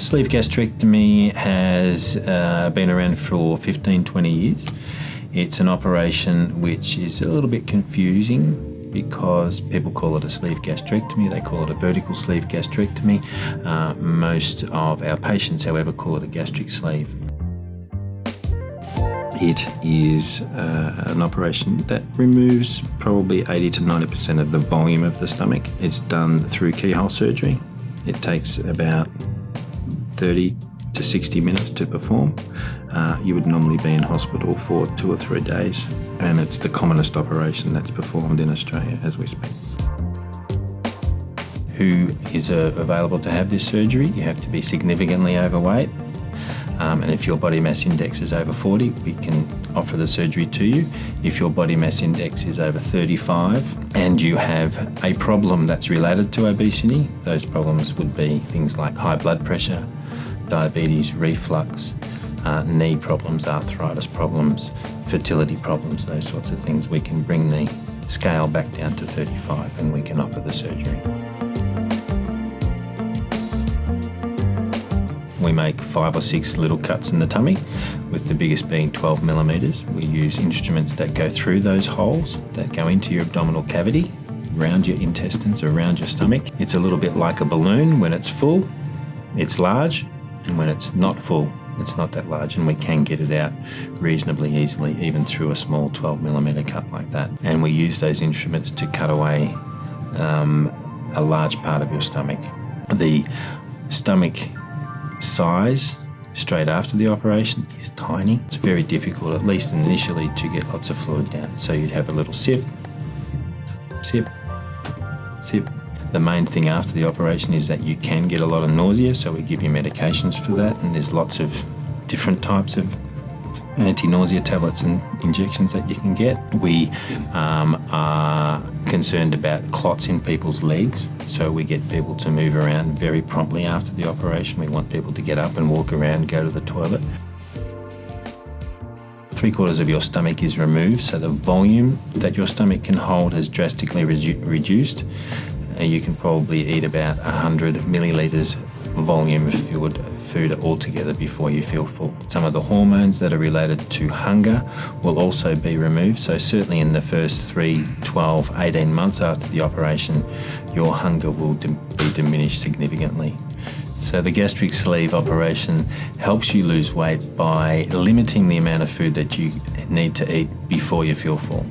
Sleeve gastrectomy has been around for 15, 20 years. It's an operation which is a little bit confusing because people call it a sleeve gastrectomy, they call it a vertical sleeve gastrectomy. Most of our patients, however, call it a gastric sleeve. It is an operation that removes probably 80 to 90% of the volume of the stomach. It's done through keyhole surgery. It takes about 30 to 60 minutes to perform. You would normally be in hospital for 2 or 3 days, and it's the commonest operation that's performed in Australia as we speak. Who is available to have this surgery? You have to be significantly overweight. And if your body mass index is over 40, we can offer the surgery to you. If your body mass index is over 35 and you have a problem that's related to obesity, those problems would be things like high blood pressure, diabetes, reflux, knee problems, arthritis problems, fertility problems, those sorts of things. We can bring the scale back down to 35 and we can offer the surgery. We make 5 or 6 little cuts in the tummy, with the biggest being 12 millimetres. We use instruments that go through those holes, that go into your abdominal cavity, around your intestines, around your stomach. It's a little bit like a balloon. When it's full, it's large, and when it's not full, it's not that large, and we can get it out reasonably easily, even through a small 12 millimetre cut like that. And we use those instruments to cut away a large part of your stomach. The stomach size straight after the operation is tiny. It's very difficult, at least initially, to get lots of fluid down. So you'd have a little sip, sip, sip. The main thing after the operation is that you can get a lot of nausea, so we give you medications for that, and there's lots of different types of anti-nausea tablets and injections that you can get. We are concerned about clots in people's legs, so we get people to move around very promptly after the operation. We want people to get up and walk around, go to the toilet. 3/4 of your stomach is removed, so the volume that your stomach can hold has drastically reduced. You can probably eat about 100 millilitres volume of food altogether before you feel full. Some of the hormones that are related to hunger will also be removed, so certainly in the first 3, 12, 18 months after the operation, your hunger will be diminished significantly. So the gastric sleeve operation helps you lose weight by limiting the amount of food that you need to eat before you feel full.